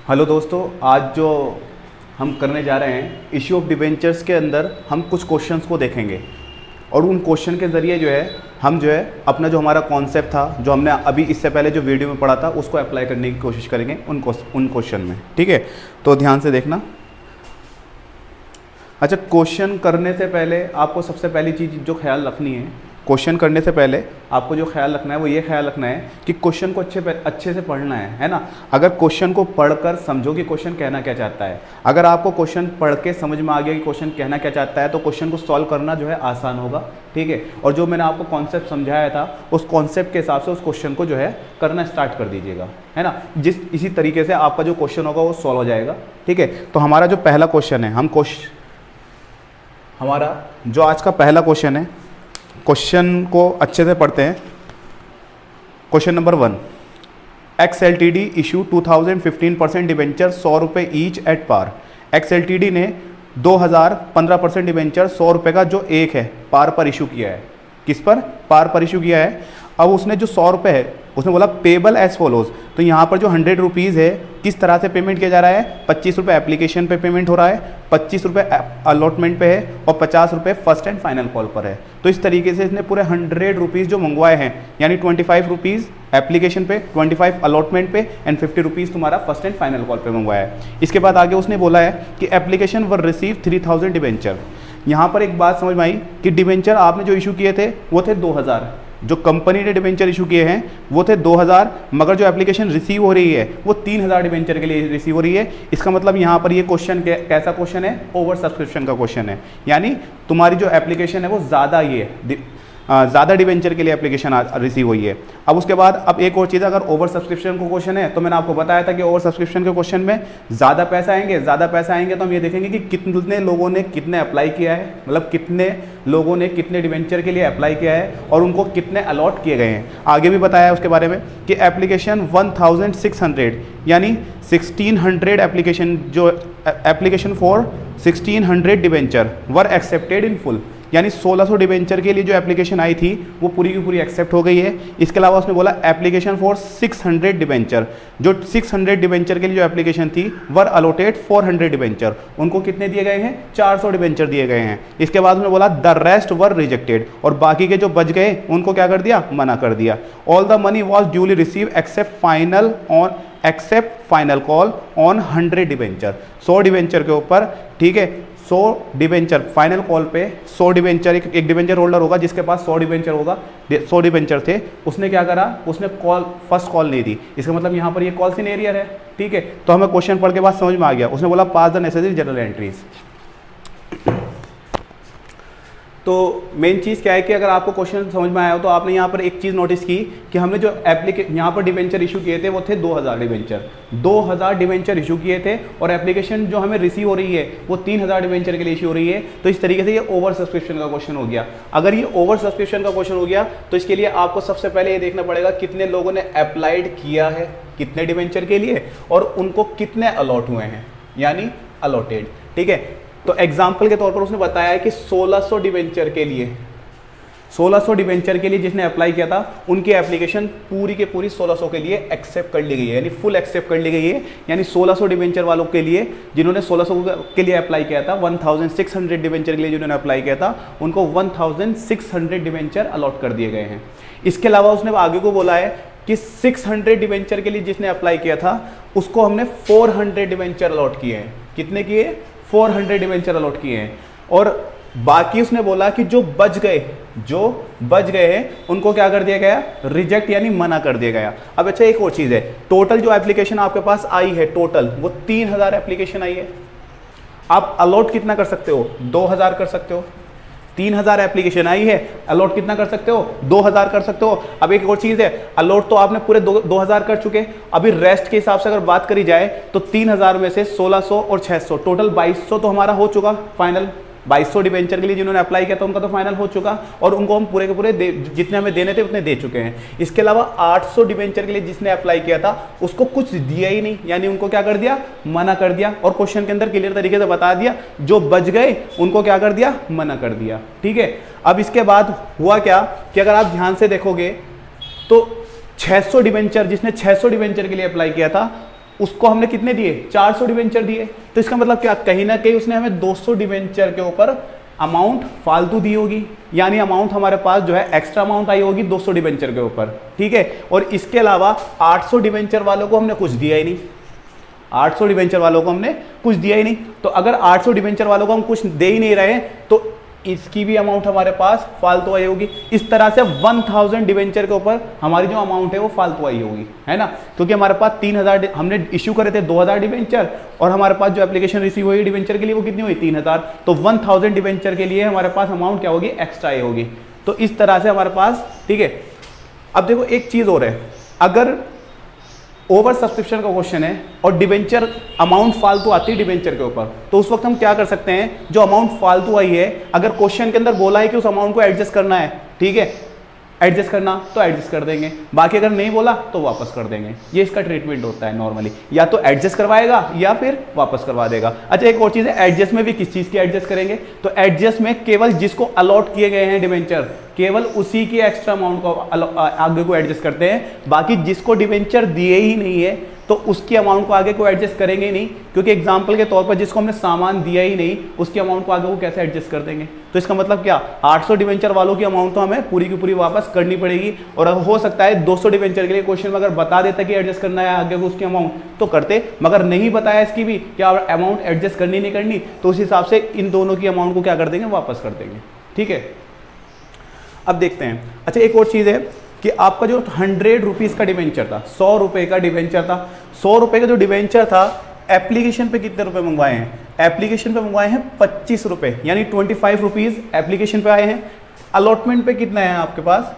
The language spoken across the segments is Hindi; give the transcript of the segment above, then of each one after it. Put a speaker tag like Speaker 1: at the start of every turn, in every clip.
Speaker 1: हेलो दोस्तों, आज जो हम करने जा रहे हैं इश्यू ऑफ डिबेंचर्स के अंदर हम कुछ क्वेश्चंस को देखेंगे और उन क्वेश्चन के ज़रिए जो है हम जो है अपना जो हमारा कॉन्सेप्ट था जो हमने अभी इससे पहले जो वीडियो में पढ़ा था उसको अप्लाई करने की कोशिश करेंगे उन क्वेश्चन में। ठीक है, तो ध्यान से देखना। अच्छा, क्वेश्चन करने से पहले आपको सबसे पहली चीज़ जो ख्याल रखनी है, क्वेश्चन करने से पहले आपको जो ख्याल रखना है वो ये ख्याल रखना है कि क्वेश्चन को अच्छे से पढ़ना है ना। अगर क्वेश्चन को पढ़कर समझो कि क्वेश्चन कहना क्या चाहता है, अगर आपको क्वेश्चन पढ़ के समझ में आ गया कि क्वेश्चन कहना क्या चाहता है तो क्वेश्चन को सॉल्व करना जो है आसान होगा। ठीक है, और जो मैंने आपको कॉन्सेप्ट समझाया था उस कॉन्सेप्ट के हिसाब से उस क्वेश्चन को जो है करना स्टार्ट कर दीजिएगा, है ना। इसी तरीके से आपका जो क्वेश्चन होगा वो सॉल्व हो जाएगा। ठीक है, तो हमारा जो पहला क्वेश्चन है, हमारा जो आज का पहला क्वेश्चन है, क्वेश्चन को अच्छे से पढ़ते हैं। Question number 1, XLTD issue 2015% debenture 100 रुपये ईच एट पार। XLTD ने 2015% डिबेंचर 100 रुपये का जो एक है पार पर इशू किया है। किस पर? पार पर इशू किया है। अब उसने जो 100 रुपये है उसने बोला पेबल एज फॉलोज। तो यहाँ पर जो 100 रुपीज़ है किस तरह से पेमेंट किया जा रहा है? 25 रुपये एप्लीकेशन पे पेमेंट हो रहा है, 25 रुपये अलॉटमेंट पे है और 50 रुपये फर्स्ट एंड फाइनल कॉल पर है। तो इस तरीके से इसने पूरे 100 रुपीज़ जो मंगवाए हैं, यानी 25 रुपीज़ एप्लीकेशन पे, 25 अलॉटमेंट पे एंड 50 रुपीज़ तुम्हारा फर्स्ट एंड फाइनल कॉल पे मंगवाया है। इसके बाद आगे उसने बोला है कि एप्लीकेशन वर रिसीव 3000 डिबेंचर। यहाँ पर एक बात समझ में आई कि डिबेंचर आपने जो इशू किए थे वो थे 2000, जो कंपनी ने डिबेंचर इशू किए हैं वो थे 2000, मगर जो एप्लीकेशन रिसीव हो रही है वो 3000 डिबेंचर के लिए रिसीव हो रही है। इसका मतलब यहाँ पर ये क्वेश्चन कैसा क्वेश्चन है? ओवर सब्सक्रिप्शन का क्वेश्चन है, यानी तुम्हारी जो एप्लीकेशन है वो ज़्यादा डिबेंचर के लिए एप्लीकेशन रिसीव हुई है। अब उसके बाद अब एक और चीज़, अगर ओवर सब्सक्रिप्शन का क्वेश्चन है तो मैंने आपको बताया था कि ओवर सब्सक्रिप्शन के क्वेश्चन में ज़्यादा पैसा आएंगे तो हम ये देखेंगे कि कितने लोगों ने कितने अप्लाई किया है, मतलब कितने लोगों ने कितने डिबेंचर के लिए अप्लाई किया है और उनको कितने अलॉट किए गए हैं। आगे भी बताया है उसके बारे में कि एप्लीकेशन 1600 यानी 1600 एप्लीकेशन, जो application for 1600 debenture were accepted in full, यानी 1600 डिबेंचर के लिए जो एप्लीकेशन आई थी वो पूरी की पूरी एक्सेप्ट हो गई है। इसके अलावा उसने बोला एप्लीकेशन फॉर 600 डिबेंचर, जो 600 डिबेंचर के लिए जो एप्लीकेशन थी वर अलॉटेड 400 डिबेंचर, उनको कितने दिए गए हैं? 400 डिबेंचर दिए गए हैं। इसके बाद उसने बोला द रेस्ट वर रिजेक्टेड, और बाकी के जो बच गए उनको क्या कर दिया? मना कर दिया। All the money was duly receive except final call on 100 debenture, 100 debenture के ऊपर। ठीक है, 100 डिबेंचर फाइनल कॉल पे 100 डिबेंचर, एक डिबेंचर होल्डर होगा जिसके पास 100 डिबेंचर होगा, 100 डिबेंचर थे, उसने क्या करा? उसने फर्स्ट कॉल नहीं दी। इसका मतलब यहाँ पर ये कॉल सिनेरियर है। ठीक है, तो हमें क्वेश्चन पढ़ के बाद समझ में आ गया। उसने बोला पास द नेसेसरी जनरल एंट्रीज। तो मेन चीज़ क्या है कि अगर आपको क्वेश्चन समझ में आया हो तो आपने यहाँ पर एक चीज़ नोटिस की कि हमने जो यहाँ पर डिबेंचर इशू किए थे वो थे 2000 डिबेंचर इशू किए थे और एप्लीकेशन जो हमें रिसीव हो रही है वो 3000 डिबेंचर के लिए इशू हो रही है। तो इस तरीके से ये ओवर सब्सक्रिप्शन का क्वेश्चन हो गया। अगर ये ओवर सब्सक्रिप्शन का क्वेश्चन हो गया तो इसके लिए आपको सबसे पहले ये देखना पड़ेगा कितने लोगों ने अप्लाइड किया है कितने डिबेंचर के लिए और उनको कितने अलॉट हुए हैं, यानी अलॉटेड। ठीक है, तो एग्जाम्पल के तौर पर उसने बताया है कि 1600 डिबेंचर के लिए जिसने अप्लाई किया था उनकी एप्लीकेशन पूरी के पूरी 1600 के लिए एक्सेप्ट कर ली गई है, यानी फुल एक्सेप्ट कर ली गई है। यानी 1600 डिबेंचर वालों के लिए जिन्होंने 1600 के लिए अप्लाई किया था, 1600 डिबेंचर के लिए जिन्होंने अप्लाई किया था उनको 1600 डिबेंचर अलॉट कर दिए गए हैं। इसके अलावा उसने आगे को बोला है कि 600 डिबेंचर के लिए जिसने अप्लाई किया था उसको हमने 400 डिबेंचर अलॉट किए हैं। कितने किए? 400 डिबेंचर अलॉट किए हैं। और बाकी उसने बोला कि जो बच गए हैं उनको क्या कर दिया गया? रिजेक्ट, यानी मना कर दिया गया। अब अच्छा, एक और चीज़ है, टोटल जो एप्लीकेशन आपके पास आई है टोटल वो 3000 एप्लीकेशन आई है। आप अलॉट कितना कर सकते हो? 2000 कर सकते हो। 3000 एप्लीकेशन आई है, अलॉट कितना कर सकते हो? 2000 कर सकते हो। अब एक और चीज़ है, अलॉट तो आपने पूरे 2000 कर चुके, अभी रेस्ट के हिसाब से अगर बात करी जाए तो 3000 में से 1600 और 600 टोटल 2200 तो हमारा हो चुका फाइनल। 2200 डिबेंचर के लिए जिन्होंने अप्लाई किया था उनका तो फाइनल हो चुका और उनको हम पूरे के पूरे जितने हमें देने थे उतने दे चुके हैं। इसके अलावा 800 डिबेंचर के लिए जिसने अप्लाई किया था उसको कुछ दिया ही नहीं, यानी उनको क्या कर दिया? मना कर दिया। और क्वेश्चन के अंदर क्लियर तरीके से बता दिया जो बच गए उनको क्या कर दिया? मना कर दिया। ठीक है, अब इसके बाद हुआ क्या कि अगर आप ध्यान से देखोगे तो 600 डिबेंचर, जिसने 600 डिबेंचर के लिए अप्लाई किया था उसको हमने कितने दिए, 400 डिवेंचर दिए। तो इसका मतलब क्या, कहीं ना कहीं उसने हमें 200 डिवेंचर के ऊपर अमाउंट फालतू दी होगी, यानी अमाउंट हमारे पास जो है एक्स्ट्रा अमाउंट आई होगी 200 डिवेंचर के ऊपर, ठीक है। और इसके अलावा 800 डिवेंचर वालों को हमने कुछ दिया ही नहीं, 800 डिवेंचर वालों को हमने कुछ दिया ही नहीं। तो अगर 800 डिवेंचर वालों को हम कुछ दे ही नहीं रहे तो इसकी भी अमाउंट हमारे पास फालतू आई होगी। इस तरह से 1000 डिवेंचर के ऊपर हमारी जो अमाउंट है वो फालतू आई होगी, है ना, क्योंकि हमारे पास 3000 हमने इश्यू करे थे 2000 डिवेंचर, और हमारे पास जो एप्लीकेशन रिसीव हुई डिवेंचर के लिए वो कितनी हुई, 3000। तो 1000 डिवेंचर के लिए हमारे पास अमाउंट क्या होगी, एक्स्ट्रा आई होगी। तो इस तरह से हमारे पास, ठीक है। अब देखो एक चीज और है, अगर ओवर सब्सक्रिप्शन का क्वेश्चन है और डिवेंचर अमाउंट फालतू आती है डिवेंचर के ऊपर, तो उस वक्त हम क्या कर सकते हैं, जो अमाउंट फालतू आई है, अगर क्वेश्चन के अंदर बोला है कि उस अमाउंट को एडजस्ट करना है, ठीक है, एडजस्ट करना तो एडजस्ट कर देंगे, बाकी अगर नहीं बोला तो वापस कर देंगे। ये इसका ट्रीटमेंट होता है नॉर्मली, या तो एडजस्ट करवाएगा या फिर वापस करवा देगा। अच्छा एक और चीज़ है, एडजस्ट में भी किस चीज़ की एडजस्ट करेंगे, तो एडजस्ट में केवल जिसको अलॉट किए गए हैं डिवेंचर, केवल उसी की एक्स्ट्रा अमाउंट को आगे को एडजस्ट करते हैं। बाकी जिसको डिवेंचर दिए ही नहीं है तो उसकी अमाउंट को आगे को एडजस्ट करेंगे ही नहीं, क्योंकि एग्जांपल के तौर पर जिसको हमने सामान दिया ही नहीं उसकी अमाउंट को आगे को कैसे एडजस्ट कर देंगे। तो इसका मतलब क्या, 800 डिवेंचर वालों की अमाउंट तो हमें पूरी की पूरी वापस करनी पड़ेगी। और हो सकता है 200 डिवेंचर के लिए क्वेश्चन में अगर बता देता कि एडजस्ट करना है आगे को उसकी अमाउंट तो करते, मगर नहीं बताया इसकी भी क्या अमाउंट एडजस्ट करनी नहीं करनी, तो उस हिसाब से इन दोनों की अमाउंट को क्या कर देंगे, वापस कर देंगे, ठीक है। अब देखते हैं, अच्छा एक और चीज़ है कि आपका जो 100 रुपीज़ का डिवेंचर था, 100 रुपये का डिवेंचर था, 100 रुपये का जो डिवेंचर था एप्लीकेशन पे कितने रुपए मंगवाए हैं, एप्लीकेशन पे मंगवाए हैं 25 रुपये, यानी 25 रुपीज़ एप्लीकेशन पे आए हैं। अलॉटमेंट पे कितना है आपके पास,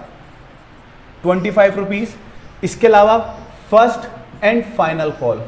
Speaker 1: 25 रुपीज़। इसके अलावा first and final call,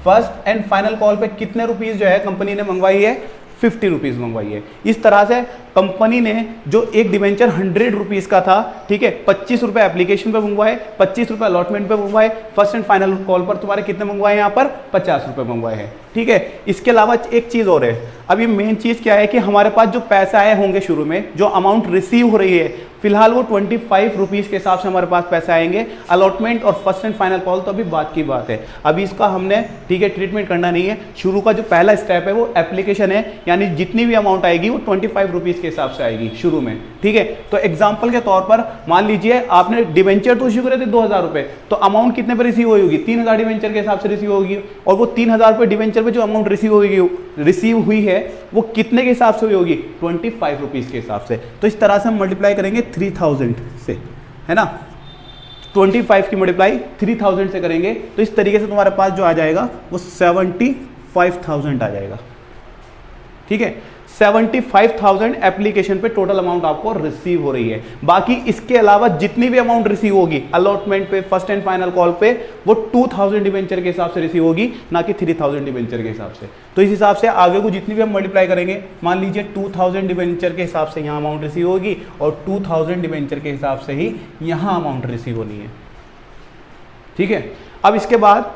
Speaker 1: first and final call पे कितने रुपीज़ जो है कंपनी ने मंगवाई है, 50 रुपीज़ मंगवाई है। इस तरह से कंपनी ने जो एक डिवेंचर 100 रुपीज़ का था, ठीक है, 25 रुपये एप्लीकेशन पे मंगवाए, 25 रुपये अलॉटमेंट पे मंगवाए, फर्स्ट एंड फाइनल कॉल पर तुम्हारे कितने मंगवाए, यहाँ पर 50 रुपये मंगवाए हैं, ठीक है। इसके अलावा एक चीज़ और है, अब ये मेन चीज़ क्या है कि हमारे पास जो पैसे आए होंगे शुरू में, जो अमाउंट रिसीव हो रही है फिलहाल वो 25 रुपीज़ के हिसाब से हमारे पास पैसे आएंगे। अलॉटमेंट और फर्स्ट एंड फाइनल कॉल तो अभी बात की बात है, अभी इसका हमने, ठीक है, ट्रीटमेंट करना नहीं है। शुरू का जो पहला स्टेप है वो एप्लीकेशन है, यानी जितनी भी अमाउंट आएगी वो 25 रुपीज़ के हिसाब से आएगी शुरू में, ठीक है। तो एग्जाम्पल के तौर पर मान लीजिए आपने डिवेंचर तो इश्यू करे थे 2000 रुपये, तो अमाउंट कितने पर रिसीव हुई होगी, 3000 डिवेंचर के हिसाब से रिसीव होगी, और वो 3000 रुपये डिवेंचर पर जो अमाउंट रिसीव हुई है वो कितने के हिसाब से हुई होगी, 25 रुपीज़ के हिसाब से। तो इस तरह से हम मल्टीप्लाई करेंगे 3000 से, है ना, 25 की मल्टीप्लाई 3000 से करेंगे तो इस तरीके से तुम्हारे पास जो आ जाएगा वो 75,000 आ जाएगा, ठीक है। 75,000 एप्लीकेशन पे टोटल अमाउंट आपको रिसीव हो रही है। बाकी इसके अलावा जितनी भी अमाउंट रिसीव होगी अलॉटमेंट पे, फर्स्ट एंड फाइनल कॉल पे, वो 2000 डिवेंचर के हिसाब से रिसीव होगी, ना कि 3000 डिवेंचर के हिसाब से। तो इस हिसाब से आगे को जितनी भी हम मल्टीप्लाई करेंगे, मान लीजिए 2000 डिवेंचर के हिसाब से यहाँ अमाउंट रिसीव होगी और 2000 डिवेंचर के हिसाब से ही यहाँ अमाउंट रिसीव होनी है, ठीक है। अब इसके बाद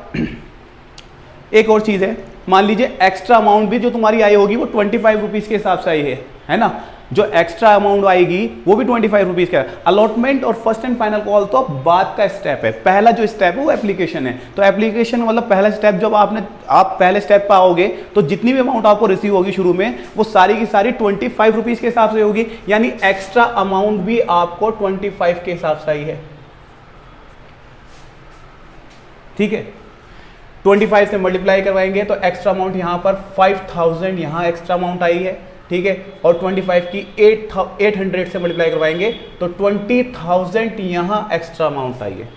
Speaker 1: एक और चीज़ है, मान लीजिए एक्स्ट्रा अमाउंट भी जो तुम्हारी आई होगी वो 25 रुपीज़ के हिसाब से आई है ना, जो एक्स्ट्रा अमाउंट आएगी वो भी 25 रुपीज़ का। अलॉटमेंट और फर्स्ट एंड फाइनल कॉल तो बाद का स्टेप है, पहला जो स्टेप है वो एप्लीकेशन है। तो एप्लीकेशन मतलब पहला स्टेप, जब आप पहले स्टेप पर आओगे तो जितनी भी अमाउंट आपको रिसीव होगी शुरू में वो सारी की सारी 25 रुपीज़ के हिसाब से होगी, यानी एक्स्ट्रा अमाउंट भी आपको 25 के हिसाब से आई है, ठीक है। 25 से मल्टीप्लाई करवाएंगे तो एक्स्ट्रा अमाउंट यहाँ पर 5000 यहाँ एक्स्ट्रा अमाउंट आई है, ठीक है। और 25 की 800 से मल्टीप्लाई करवाएंगे तो 20,000 यहाँ एक्स्ट्रा अमाउंट आई है।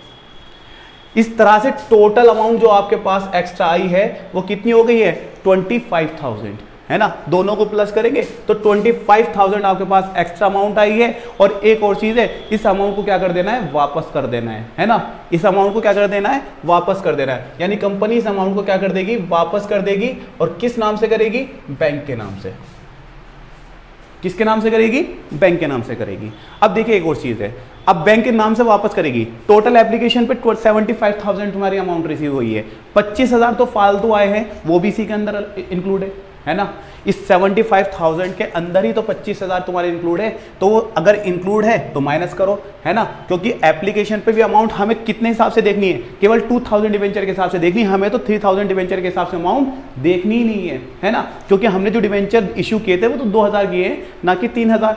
Speaker 1: इस तरह से टोटल अमाउंट जो आपके पास एक्स्ट्रा आई है वो कितनी हो गई है, 25,000, है ना। दोनों को प्लस करेंगे तो 25,000 आपके पास एक्स्ट्रा अमाउंट आई है। और एक और चीज है, इस अमाउंट को क्या कर देना है, वापस कर देना है ना। इस अमाउंट को क्या कर देना है, वापस कर देना है, यानी कंपनी इस अमाउंट को क्या कर देगी, वापस कर देगी। और किस नाम से करेगी, बैंक के नाम से। किसके नाम से करेगी, बैंक के नाम से करेगी। अब देखिए एक और चीज है, अब बैंक के नाम से वापस करेगी। टोटल एप्लीकेशन पे 75,000 तुम्हारी अमाउंट रिसीव हुई है, 25,000 तो फालतू आए हैं वो भी इसी के अंदर इंक्लूड है, है ना। इस 75,000 के अंदर ही तो 25,000 तुम्हारे इंक्लूड है, तो वो अगर इंक्लूड है तो माइनस करो, है ना, क्योंकि एप्लीकेशन पे भी अमाउंट हमें कितने हिसाब से देखनी है, केवल 2,000 डिवेंचर के हिसाब से देखनी है, हमें तो 3,000 डिवेंचर के हिसाब से अमाउंट देखनी ही नहीं है ना, क्योंकि हमने जो डिवेंचर इशू किए थे वो तो 2,000 किए हैं, ना कि 3,000।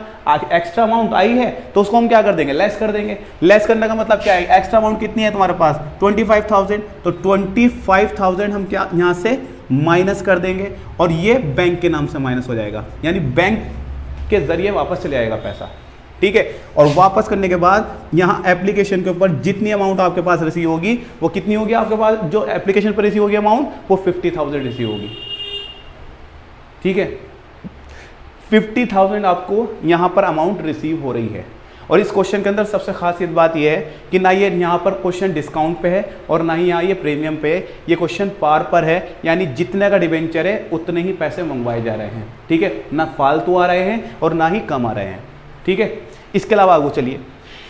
Speaker 1: एक्स्ट्रा अमाउंट आई है तो उसको हम क्या कर देंगे, लेस कर देंगे। लेस करने का मतलब क्या है, एक्स्ट्रा अमाउंट कितनी है तुम्हारे पास, 25,000, तो 25,000 हम क्या यहाँ से माइनस कर देंगे और ये बैंक के नाम से माइनस हो जाएगा, यानी बैंक के जरिए वापस चले आएगा पैसा, ठीक है। और वापस करने के बाद यहाँ एप्लीकेशन के ऊपर जितनी अमाउंट आपके पास रिसीव होगी वो कितनी होगी, आपके पास जो एप्लीकेशन पर रिसीव होगी अमाउंट वो 50,000 रिसीव होगी, ठीक है। 50,000 आपको यहाँ पर अमाउंट रिसीव हो रही है। और इस क्वेश्चन के अंदर सबसे खासियत बात यह है कि ना ये यहाँ पर क्वेश्चन डिस्काउंट पे है और ना ही यहाँ ये प्रीमियम पे है, ये क्वेश्चन पार पर है, यानी जितने का डिवेंचर है उतने ही पैसे मंगवाए जा रहे हैं, ठीक है, ना फालतू आ रहे हैं और ना ही कम आ रहे हैं, ठीक है। इसके अलावा आगे चलिए,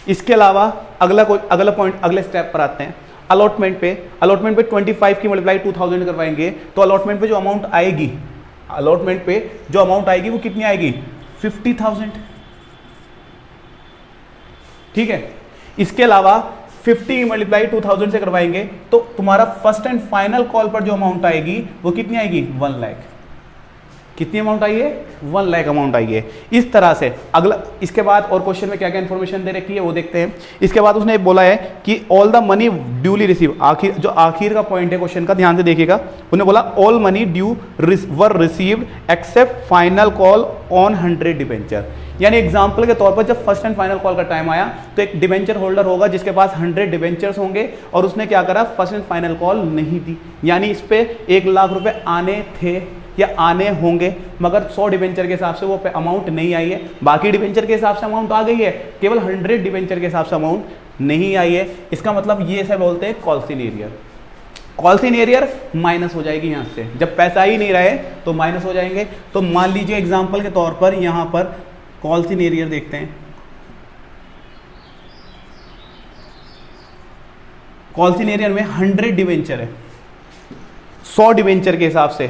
Speaker 1: इसके अलावा अगला पॉइंट, अगले स्टेप पर आते हैं। अलॉटमेंट पे 25 की मल्टीप्लाई 2,000 करवाएंगे तो अलॉटमेंट पे जो अमाउंट आएगी, अलॉटमेंट पे जो अमाउंट आएगी वो कितनी आएगी, 50,000, ठीक है। इसके अलावा 50 मल्टीप्लाई 2,000 से करवाएंगे तो तुम्हारा फर्स्ट एंड फाइनल कॉल पर जो अमाउंट आएगी वो कितनी आएगी, 1 लाख। कितनी अमाउंट आई है, 1 लाख अमाउंट आई है। इस तरह से अगला, इसके बाद और क्वेश्चन में क्या क्या इन्फॉर्मेशन दे रखी है वो देखते हैं। इसके बाद उसने बोला है कि all the money duly receive, आखिर का पॉइंट है क्वेश्चन का, ध्यान से देखिएगा। उन्होंने बोला all money due were received accept final call on 100 debenture, यानी एग्जाम्पल के तौर पर जब फर्स्ट एंड फाइनल कॉल का टाइम आया तो एक डिबेंचर होल्डर होगा जिसके पास 100 डिबेंचर्स होंगे और उसने क्या करा, फर्स्ट एंड फाइनल कॉल नहीं दी, यानी इस पे 1 लाख रुपए आने थे या आने होंगे, मगर 100 डिबेंचर के हिसाब से वो अमाउंट नहीं आई है। बाकी डिबेंचर के हिसाब से अमाउंट आ गई है, केवल 100 डिबेंचर के हिसाब से अमाउंट नहीं आई है। इसका मतलब ये से बोलते हैं कॉल्सिन एरियर। कॉल्सिन एरियर माइनस हो जाएगी यहाँ से, जब पैसा ही नहीं रहे तो माइनस हो जाएंगे। तो मान लीजिए एग्जाम्पल के तौर पर यहाँ पर कॉल्सिन एरियर देखते हैं। कॉल्सिन एरियर में 100 डिवेंचर है, 100 डिवेंचर के हिसाब से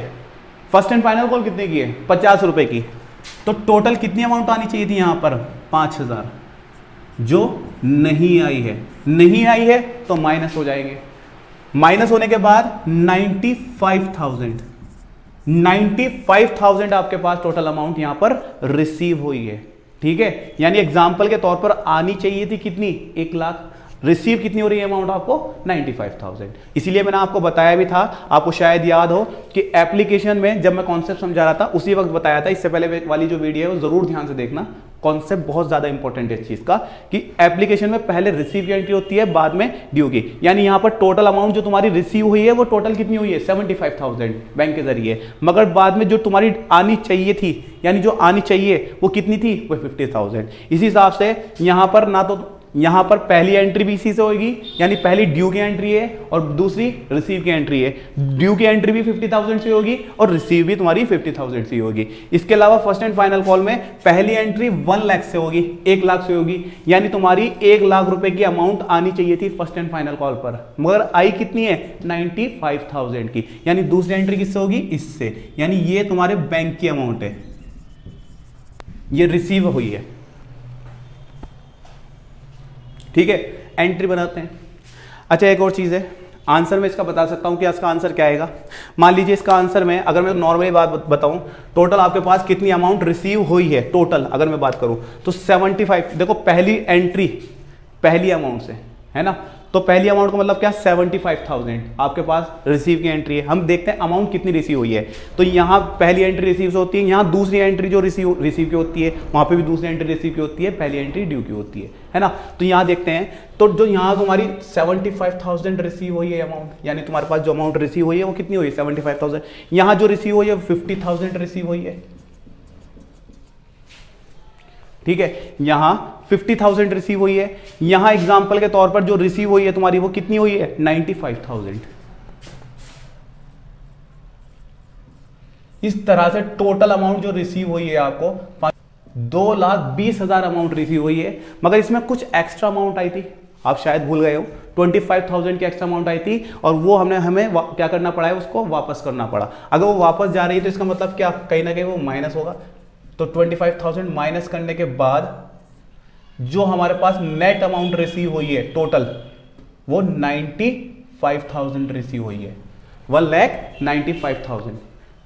Speaker 1: फर्स्ट एंड फाइनल कॉल कितने की है, 50 रुपए की, तो टोटल कितनी अमाउंट आनी चाहिए थी यहाँ पर, 5,000, जो नहीं आई है। नहीं आई है तो माइनस हो जाएंगे। माइनस होने के बाद 95,000 आपके पास टोटल अमाउंट यहां पर रिसीव हुई है, ठीक है। यानी एग्जांपल के तौर पर आनी चाहिए थी कितनी, 1 लाख, रिसीव कितनी हो रही है अमाउंट आपको, 95,000। इसीलिए मैंने आपको बताया भी था, आपको शायद याद हो कि एप्लीकेशन में जब मैं कॉन्सेप्ट समझा रहा था उसी वक्त बताया था, इससे पहले वाली जो वीडियो है वो जरूर ध्यान से देखना। कॉन्सेप्ट बहुत ज्यादा इंपॉर्टेंट है इस चीज का कि एप्लीकेशन में पहले रिसीव की एंट्री होती है, बाद में ड्यू की। यानी यहां पर टोटल अमाउंट जो तुम्हारी रिसीव हुई है वो टोटल कितनी हुई है, 75,000 बैंक के जरिए, मगर बाद में जो तुम्हारी आनी चाहिए थी, यानी जो आनी चाहिए वो कितनी थी, वो 50,000। इसी हिसाब से यहां पर ना तो यहां पर पहली एंट्री भी इसी से होगी, यानी पहली ड्यू की एंट्री है और दूसरी रिसीव की एंट्री है। ड्यू की एंट्री भी 50,000 से होगी और रिसीव भी तुम्हारी 50,000 से होगी। इसके अलावा फर्स्ट एंड फाइनल कॉल में पहली एंट्री 1 लाख से होगी, 1 लाख से होगी, यानी तुम्हारी 1 लाख रुपए की अमाउंट आनी चाहिए थी फर्स्ट एंड फाइनल कॉल पर, मगर आई कितनी है, 95,000 की। यानी दूसरी एंट्री किससे होगी, इससे, यानी ये तुम्हारे बैंक की अमाउंट है, ये रिसीव हुई है, ठीक है। एंट्री बनाते हैं। अच्छा एक और चीज़ है, आंसर में इसका बता सकता हूं कि इसका आंसर क्या आएगा। मान लीजिए इसका आंसर में अगर मैं नॉर्मली बात बताऊं, टोटल आपके पास कितनी अमाउंट रिसीव हुई है टोटल अगर मैं बात करूं तो 75। देखो पहली एंट्री पहली अमाउंट से है ना, तो पहली अमाउंट का मतलब क्या, 75,000 आपके पास रिसीव की एंट्री है। हम देखते हैं अमाउंट कितनी रिसीव हुई है, तो यहाँ पहली एंट्री रिसीव होती है, यहाँ दूसरी एंट्री जो रिसीव की होती है, वहाँ पे भी दूसरी एंट्री रिसीव की होती है, पहली एंट्री ड्यू की होती है ना। तो यहाँ देखते हैं, तो जो यहाँ तुम्हारी 75,000 रिसीव हुई है अमाउंट, यानी तुम्हारे पास जो अमाउंट रिसीव हुई है वो कितनी हुई है, 75,000। यहाँ जो रिसीव हुई है 50,000 रिसीव हुई है, ठीक है। यहां 50,000 रिसीव हुई है, यहां एग्जांपल के तौर पर जो रिसीव हुई है तुम्हारी वो कितनी हुई है, 95,000। इस तरह से टोटल अमाउंट जो रिसीव हुई है आपको 2,20,000 अमाउंट रिसीव हुई है, मगर इसमें कुछ एक्स्ट्रा अमाउंट आई थी। आप शायद भूल गए हो, 25,000 की एक्स्ट्रा अमाउंट आई थी और वो हमें क्या करना पड़ा है, उसको वापस करना पड़ा। अगर वो वापस जा रही है तो इसका मतलब क्या, कहीं ना कहीं वो माइनस होगा। तो 25,000 माइनस करने के बाद जो हमारे पास नेट अमाउंट रिसीव हुई है टोटल, वो 95,000 रिसीव हुई है, 1,95,000।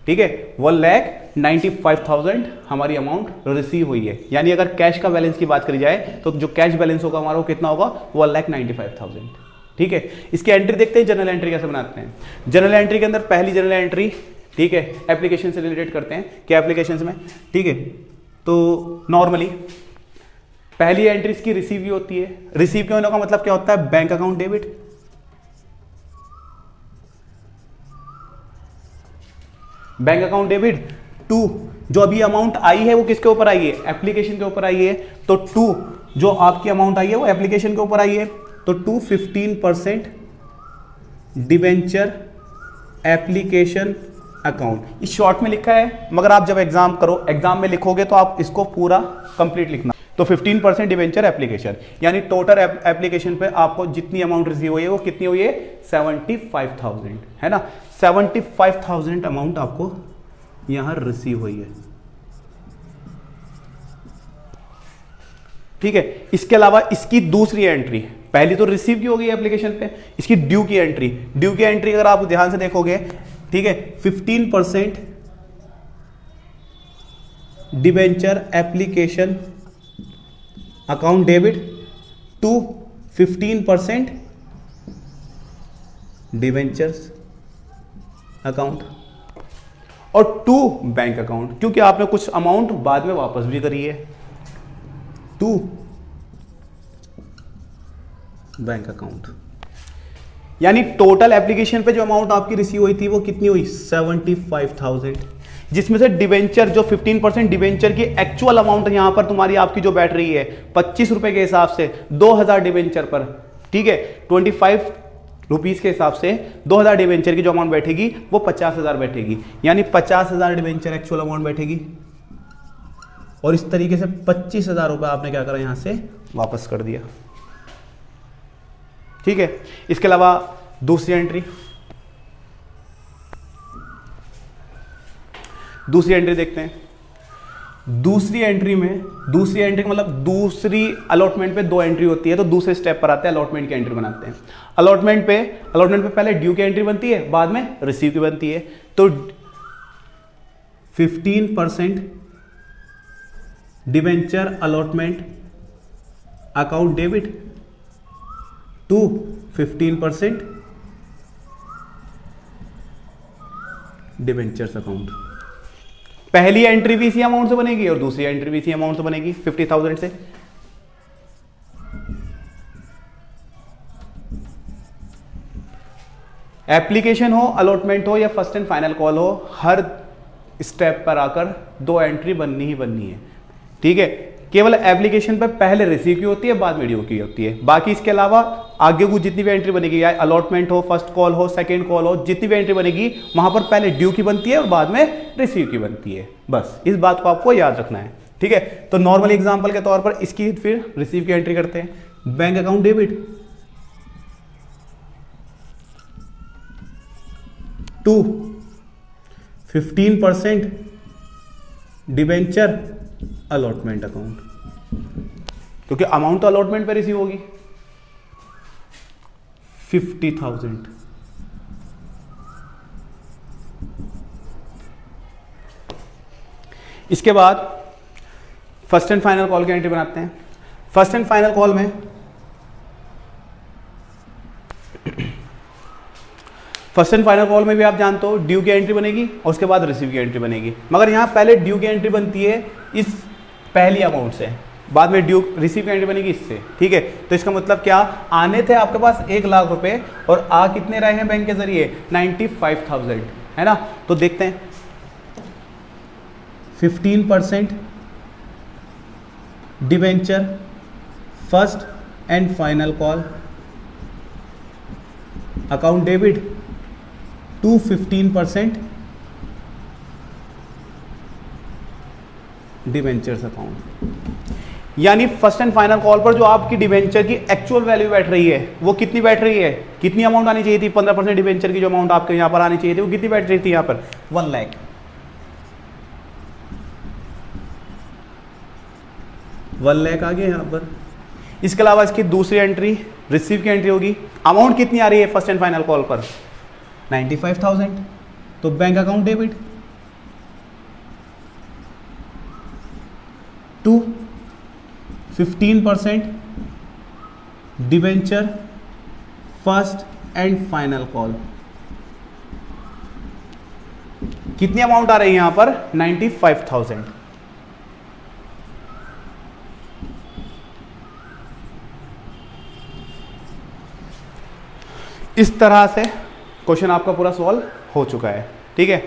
Speaker 1: ठीक है, 1,95,000 हमारी अमाउंट रिसीव हुई है। यानी अगर कैश का बैलेंस की बात करी जाए तो जो कैश बैलेंस होगा हमारा वो कितना होगा, 1,95,000। ठीक है, इसकी एंट्री देखते हैं, जनरल एंट्री कैसे बनाते हैं। जनरल एंट्री के अंदर पहली जनरल एंट्री, ठीक है, एप्लीकेशन से रिलेटेड करते हैं, क्या एप्लीकेशन में। ठीक है, तो नॉर्मली पहली एंट्री इसकी रिसीव ही होती है। रिसीव के होने का मतलब क्या होता है, bank account debit. Bank account debit to, जो अभी अमाउंट आई है वो किसके ऊपर आई है, एप्लीकेशन के ऊपर आई है। तो टू, जो आपकी अमाउंट आई है वो एप्लीकेशन के ऊपर आई है, तो टू 15% डिबेंचर एप्लीकेशन अकाउंट। इस शॉर्ट में लिखा है, मगर आप जब एग्जाम करो, एग्जाम में लिखोगे तो आप इसको पूरा कंप्लीट लिखना। तो 15% डिबेंचर एप्लीकेशन, यानी टोटल एप्लीकेशन पे आपको जितनी अमाउंट रिसीव हुई है वो कितनी हुई है, 75,000, है ना। 75,000 अमाउंट आपको यहां रिसीव हुई है। ठीक है, इसके अलावा इसकी दूसरी एंट्री, पहली तो रिसीव की होगी एप्लीकेशन पे, इसकी ड्यू की एंट्री। ड्यू की एंट्री अगर आप ध्यान से देखोगे, ठीक है, 15% debenture application account debit to 15% debentures account और टू बैंक अकाउंट, क्योंकि आपने कुछ अमाउंट बाद में वापस भी करी है, टू बैंक अकाउंट। यानी टोटल एप्लीकेशन पे जो अमाउंट आपकी रिसीव हुई थी वो कितनी हुई, 75,000, जिसमें से डिबेंचर जो 15% डिबेंचर की एक्चुअल अमाउंट यहां पर तुम्हारी आपकी जो बैठ रही है 25 रुपए के हिसाब से 2,000 डिबेंचर पर, ठीक है, 25 रुपीज के हिसाब से 2,000 डिबेंचर की जो अमाउंट बैठेगी वो 50,000 बैठेगी। यानी 50,000 डिबेंचर एक्चुअल अमाउंट बैठेगी और इस तरीके से 25,000 रुपए आपने क्या करा, यहां से वापस कर दिया। ठीक है, इसके अलावा दूसरी एंट्री, देखते हैं। दूसरी एंट्री का मतलब दूसरी अलॉटमेंट पे दो एंट्री होती है, तो दूसरे स्टेप पर आते हैं, अलॉटमेंट की एंट्री बनाते हैं। अलॉटमेंट पे पहले ड्यू की एंट्री बनती है, बाद में रिसीव की बनती है। तो 15% debenture allotment account debit to 15% debentures account. पहली एंट्री भी इसी अमाउंट से बनेगी और दूसरी एंट्री भी इसी अमाउंट से बनेगी, 50,000 से। एप्लीकेशन हो, अलॉटमेंट हो या फर्स्ट एंड फाइनल कॉल हो, हर स्टेप पर आकर दो एंट्री बननी ही बननी है। ठीक है, केवल एप्लीकेशन पर पहले रिसीव की होती है, बाद में ड्यू की होती है। बाकी इसके अलावा आगे को जितनी भी एंट्री बनेगी, या अलॉटमेंट हो, फर्स्ट कॉल हो, सेकंड कॉल हो, जितनी भी एंट्री बनेगी वहां पर पहले ड्यू की बनती है और बाद में रिसीव की बनती है। बस इस बात को आपको याद रखना है। ठीक है, तो नॉर्मल एग्जांपल के तौर पर इसकी फिर रिसीव की एंट्री करते हैं। Bank account debit to 15% debenture allotment account, क्योंकि अमाउंट तो अलॉटमेंट पे रिसीव होगी 50,000। इसके बाद फर्स्ट एंड फाइनल कॉल की एंट्री बनाते हैं। फर्स्ट एंड फाइनल कॉल में भी आप जानते हो ड्यू की एंट्री बनेगी और उसके बाद रिसीव की एंट्री बनेगी, मगर यहां पहले ड्यू की एंट्री बनती है इस पहली अमाउंट से, बाद में ड्यू रिसीव की एंट्री बनेगी इससे। ठीक है, तो इसका मतलब क्या, आने थे आपके पास 1,00,000 रुपए और आ कितने रहे हैं बैंक के जरिए, 95,000, है ना। तो देखते हैं, 15% debenture first and final call account debit to 15% debentures account. यानी फर्स्ट एंड फाइनल कॉल पर जो आपकी डिवेंचर की एक्चुअल वैल्यू बैठ रही है वो कितनी बैठ रही है, कितनी अमाउंट आनी चाहिए थी, 15% डिवेंचर की जो अमाउंट आपके यहाँ पर आनी चाहिए थी वो कितनी बैठ रही थी यहाँ पर 1 लाख। 1 लाख आ गया यहाँ पर। इसके अलावा इसकी दूसरी एंट्री रिसीव की एंट्री होगी। अमाउंट कितनी आ रही है फर्स्ट एंड फाइनल कॉल पर 95,000, तो bank account debit to 15% debenture first and final call. कितनी अमाउंट आ रही है यहां पर 95,000। इस तरह से क्वेश्चन आपका पूरा सॉल्व हो चुका है। ठीक है।